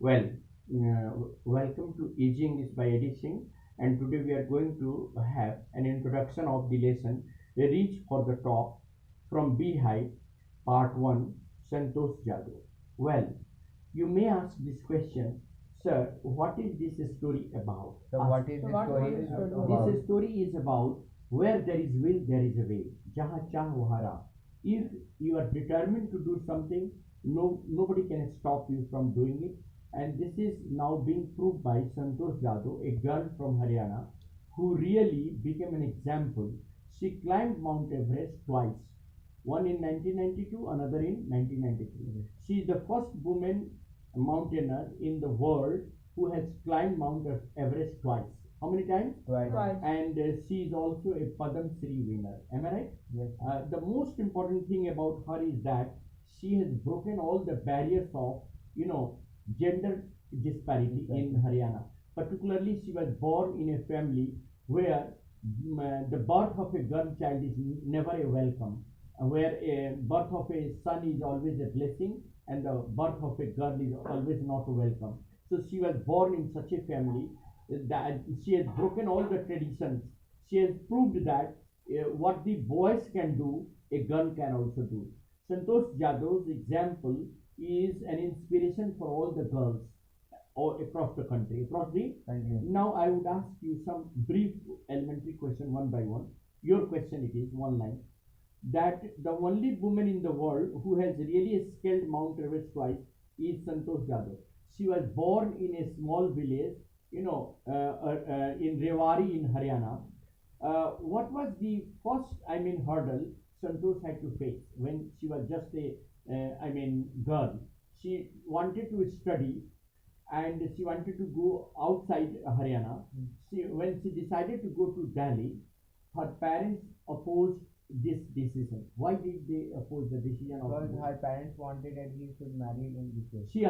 Well, welcome to Easy English by Edition, and today we are going to have an introduction of the lesson A Reach for the Top from Beehive, Part 1, Santosh Yadav. Well, you may ask this question, sir, what is this story about? So what is So the what story is the story about? This story is about where there is will, there is a way. Jaha chah waha raah. If you are determined to do something, nobody can stop you from doing it. And this is now being proved by Santosh Yadav, a girl from Haryana, who really became an example. She climbed Mount Everest twice, one in 1992, another in 1993. She is the first woman mountaineer in the world who has climbed Mount Everest twice. How many times? Twice. Twice. And she is also a Padam Shri winner. Am I right? Yes. The most important thing about her is that she has broken all the barriers of, gender disparity in Haryana. Particularly, she was born in a family where the birth of a girl child is never a welcome, where a birth of a son is always a blessing, and the birth of a girl is always not a welcome. So she was born in such a family that she has broken all the traditions. She has proved that what the boys can do, a girl can also do. Santosh Jadav's example is an inspiration for all the girls all across the country. Thank you. Now I would ask you some brief elementary question one by one. Your question it is one line that the only woman in the world who has really scaled Mount Everest twice is Santosh Yadav. She was born in a small village, in Rewari in Haryana. What was the first, hurdle Santosh had to face when she was just a, girl? She wanted to study and she wanted to go outside Haryana. When she decided to go to Delhi, her parents opposed this decision. Why did they oppose the decision of Because her parents wanted that he should marry in this way.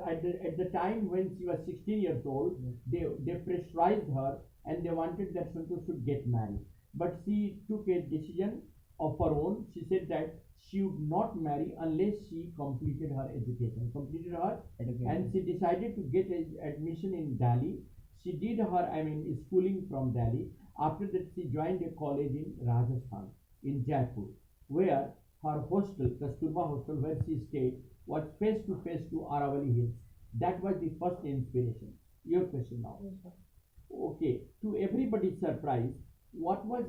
at the time when she was 16 years old, they pressurized her and they wanted that Santosh should get married. But she took a decision of her own. She said that she would not marry unless she completed her education, and she decided to get admission in Delhi. She did her, schooling from Delhi. After that, she joined a college in Rajasthan, in Jaipur, where her hostel, Kasturba hostel, where she stayed, was face to face to Aravali Hills. That was the first inspiration. Your question now. Yes, sir. Okay, to everybody's surprise, what was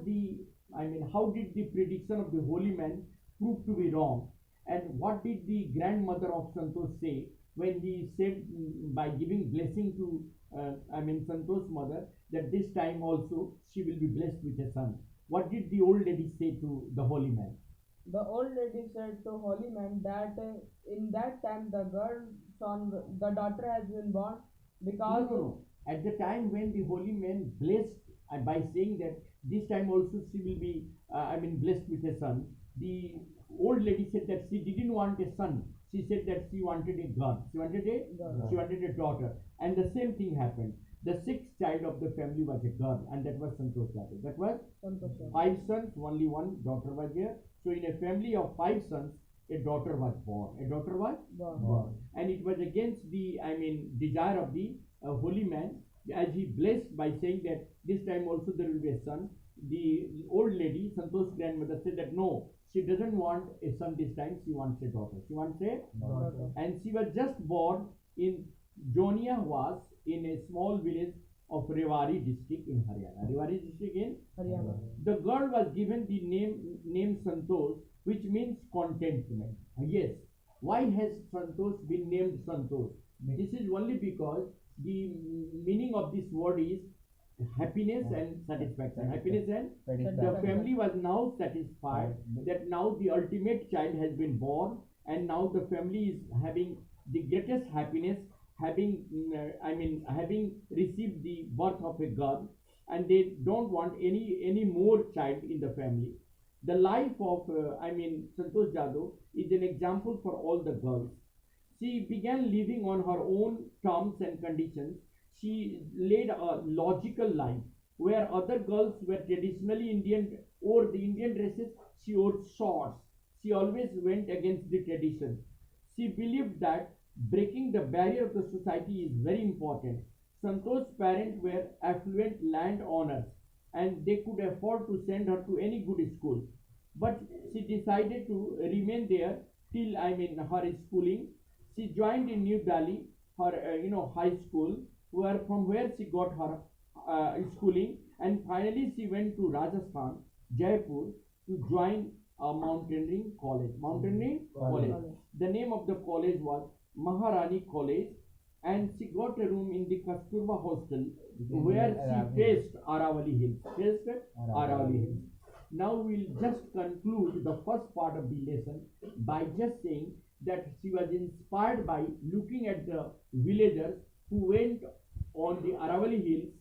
how did the prediction of the holy man prove to be wrong? And what did the grandmother of Santosh say when he said by giving blessing to, Santosh's mother, that this time also she will be blessed with a son? What did the old lady say to the holy man? The old lady said to holy man that in that time the girl son, the daughter has been born No, because no, no. At the time when the holy man blessed by saying that this time also she will be, blessed with a son, the old lady said that she didn't want a son. She said that she wanted a girl. Girl. She wanted a daughter. And the same thing happened. The sixth child of the family was a girl, and that was Santosh Yadav. That was Santosh. five sons, only one daughter was there. So in a family of five sons, a daughter was born. A daughter was Born. and it was against the desire of the holy man, as he blessed by saying that this time also there will be a son. The old lady, Santosh's grandmother, said that no, she doesn't want a son this time, she wants a daughter. She wants a Daughter. And she was just born in Jonia was in a small village of Rewari district in Haryana. Rewari district in Haryana. the girl was given the name Santosh, which means contentment. Yes. Why has Santosh been named Santosh? This is only because the meaning of this word is happiness and satisfaction. Happiness and the family was now satisfied that now the ultimate child has been born, and now the family is having the greatest happiness, having having received the birth of a girl, and they don't want any more child in the family. The life of Santosh Jadhav is an example for all the girls. She began living on her own terms and conditions. She led a logical life where other girls were traditionally Indian or the Indian dresses. She wore shorts. She always went against the tradition. She believed that Breaking the barrier of the society is very important. Santosh's parents were affluent landowners and they could afford to send her to any good school. But she decided to remain there till her schooling. She joined in New Delhi her high school, where she got her schooling, and finally she went to Rajasthan, Jaipur, to join a mountaineering college. Mountaineering college. The name of the college was Maharani College, and she got a room in the Kasturba hostel where she faced Aravali Hills. Faced Aravali Hills. Now we'll just conclude the first part of the lesson by just saying that she was inspired by looking at the villagers who went on the Aravali Hills,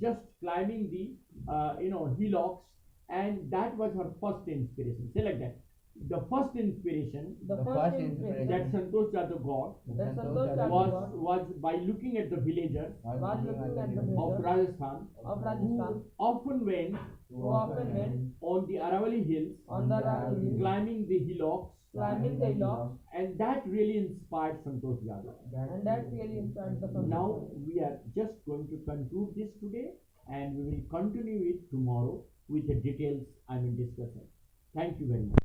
just climbing the hillocks, and that was her first inspiration. Say like that. The first inspiration The The first first inspiration that Santosh Yadav got that Santosh was got was by looking at the villagers was looking at the of villagers Rajasthan of who Rajasthan often went who often went on the Aravali Hills, on the Aravali Hills, climbing the hillocks, climbing the hillocks, and that really inspired Santosh Yadav. and that really inspired the Santosh. Now we are just going to conclude this today, and we will continue it tomorrow with the details discussion. Thank you very much.